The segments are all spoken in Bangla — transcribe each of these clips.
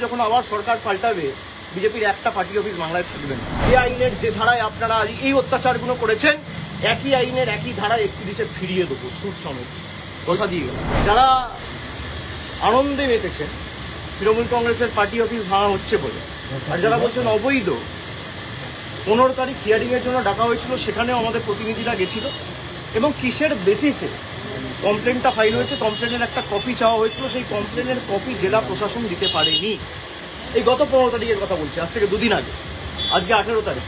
যখন আবার সরকার পাল্টাবে বিজেপির একটা পার্টি অফিস বাংলায় থাকবে না। যে আইনের যে ধারায় আপনারা এই অত্যাচারগুলো করেছেন একই আইনের একই ধারায় 31-এ ফিরিয়ে দেবো সুদ সমেত, কথা দিয়ে গেল। যারা আনন্দে মেতেছেন তৃণমূল কংগ্রেসের পার্টি অফিস ভাঙা হচ্ছে বলে, আর যারা বলছেন অবৈধ, 15 তারিখ হিয়ারিংয়ের জন্য ডাকা হয়েছিল, সেখানেও আমাদের প্রতিনিধিরা গেছিল এবং কিসের বেসিসে কমপ্লেনটা ফাইল হয়েছে, কমপ্লেনের একটা কপি চাওয়া হয়েছিল, সেই কমপ্লেনের কপি জেলা প্রশাসন দিতে পারেনি। এই গত 15 তারিখের কথা বলছি, আজ থেকে দুদিন আগে, আজকে 18 তারিখ।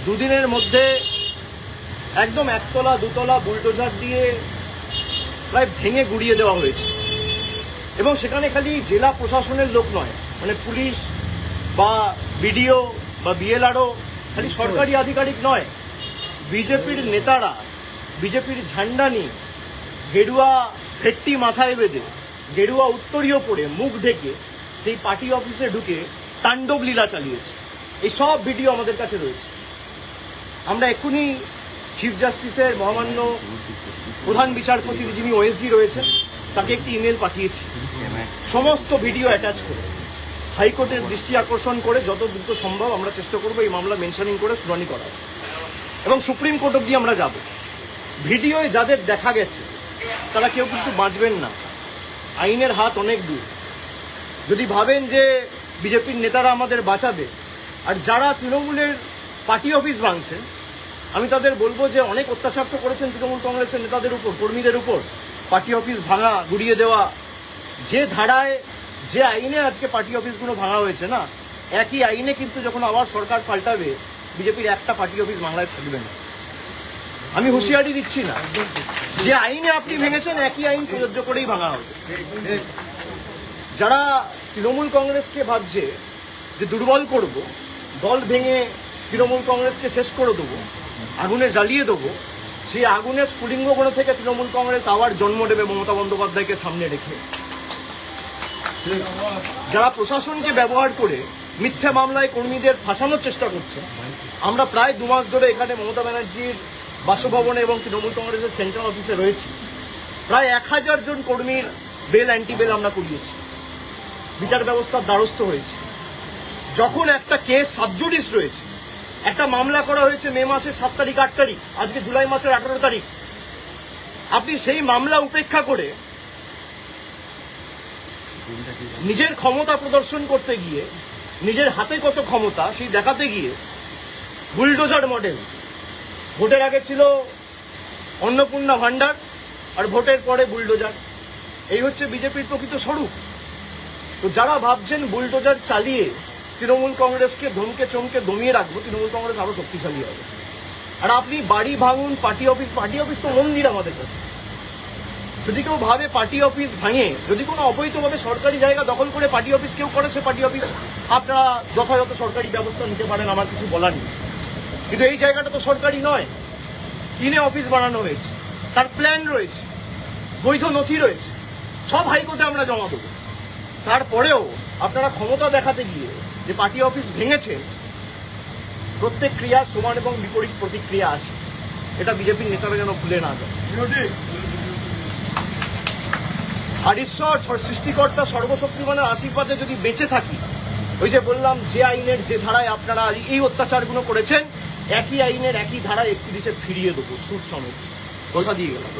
দুদিনের মধ্যে একদম একতলা দুতলা বুলডোজার দিয়ে প্রায় ভেঙে গুড়িয়ে দেওয়া হয়েছে এবং সেখানে খালি জেলা প্রশাসনের লোক নয়, মানে পুলিশ বা বিডিও বা বিএলআরও, খালি সরকারি আধিকারিক নয়, বিজেপির নেতারা বিজেপির ঝান্ডা নিয়ে গেরুয়া ফেট্টি মাথায় বেঁধে গেরুয়া উত্তরীয় পরে মুখ ঢেকে সেই পার্টি অফিসে ঢুকে তাণ্ডব লীলা চালিয়েছে। এই সব ভিডিও আমাদের কাছে রয়েছে। আমরা এক্ষুনি চিফ জাস্টিসের মহামান্য প্রধান বিচারপতি যিনি ওএসডি রয়েছেন তাকে একটি ইমেল পাঠিয়েছি, সমস্ত ভিডিও অ্যাটাচ করে হাইকোর্টের দৃষ্টি আকর্ষণ করে যত দ্রুত সম্ভব আমরা চেষ্টা করবো এই মামলা মেনশনিং করে শুনানি করার এবং সুপ্রিম কোর্ট অব্দি আমরা যাব। ভিডিওয় যাদের দেখা গেছে তারা কেউ কিন্তু বাঁচবেন না, আইনের হাত অনেক দূর। যদি ভাবেন যে বিজেপির নেতারা আমাদের বাঁচাবে, আর যারা তৃণমূলের পার্টি অফিস ভাঙছেন আমি তাদের বলবো যে অনেক অত্যাচার তো করেছেন তৃণমূল কংগ্রেসের নেতাদের উপর, কর্মীদের উপর, পার্টি অফিস ভাঙা, গুড়িয়ে দেওয়া। যে ধারায় যে আইনে আজকে পার্টি অফিসগুলো ভাঙা হয়েছে না, একই আইনে কিন্তু যখন আবার সরকার পাল্টাবে বিজেপির একটা পার্টি অফিস বাংলায় থাকবে না। আমি হুঁশিয়ারি দিচ্ছি না, যে আইনে আপনি ভেঙেছেন একই আইন প্রযোজ্য করেই ভাঙা হবে। যারা তৃণমূল কংগ্রেসকে ভাবছে যে দুর্বল করব, দল ভেঙে তৃণমূল কংগ্রেসকে শেষ করে দেবো, আগুনে জ্বালিয়ে দেবো, সেই আগুনের স্ফুলিঙ্গগুলো থেকে তৃণমূল কংগ্রেস আবার জন্ম নেবে মমতা বন্দ্যোপাধ্যায়কে সামনে রেখে। যারা প্রশাসনকে ব্যবহার করে মিথ্যা মামলায় কর্মীদের ফাঁসানোর চেষ্টা করছে, আমরা প্রায় 2 মাস ধরে এখানে মমতা ব্যানার্জির বাসভবনে এবং তৃণমূল কংগ্রেসের সেন্ট্রাল অফিসে রয়েছি। প্রায় 1000 জন কর্মীর বেল অ্যান্টি বেল আমরা করিয়েছি, বিচার ব্যবস্থার দ্বারস্থ হয়েছে। যখন একটা কেস সাবজুডিস রয়েছে, একটা মামলা করা হয়েছে মে মাসের 7 তারিখ 8 তারিখ, আজকে জুলাই মাসের 18 তারিখ, আপনি সেই মামলা উপেক্ষা করে নিজের ক্ষমতা প্রদর্শন করতে গিয়ে, নিজের হাতে কত ক্ষমতা সেই দেখাতে গিয়ে বুলডোজার মডেল, ভোটের আগে ছিল অন্নপূর্ণা ভান্ডার আর ভোটের পরে বুলডোজার, এই হচ্ছে বিজেপির প্রকৃত স্বরূপ। তো যারা ভাবছেন বুলডোজার চালিয়ে তৃণমূল কংগ্রেসকে ধমকে চমকে দমিয়ে রাখবো, তৃণমূল কংগ্রেস আরো শক্তিশালী হবে। আর আপনি বাড়ি ভাঙুন, পার্টি অফিস তো মন্দির আমাদের কাছে। যদি কেউ ভাবে পার্টি অফিস ভাঙে, যদি কোনো অবৈধভাবে সরকারি জায়গা দখল করে পার্টি অফিস কেউ করে, সে পার্টি অফিস আপনারা যথাযথ সরকারি ব্যবস্থা নিতে পারেন, আমার কিছু বলার নেই। কিন্তু এই জায়গাটা তো সরকারি নয়, কিনে অফিস বানানো হয়েছে, তার প্ল্যান রয়েছে, বৈধ নথি রয়েছে, সব হাইকোর্টে আমরা জমা দেবো। তারপরেও আপনারা ক্ষমতা দেখাতে গিয়ে যে পার্টি অফিস ভেঙেছে, প্রত্যেক ক্রিয়ার সমান এবং বিপরীত প্রতিক্রিয়া আছে, এটা বিজেপির নেতারা যেন ভুলে না যায়। আর ঈশ্বর সৃষ্টিকর্তা সর্বশক্তিমানের আশীর্বাদে যদি বেঁচে থাকি, ওই যে বললাম যে আইনের যে ধারায় আপনারা এই অত্যাচারগুলো করেছেন একই আইনের একই ধারায় 31-এ ফিরিয়ে দেবো সুদ সমেত, কথা দিয়ে গেলাম।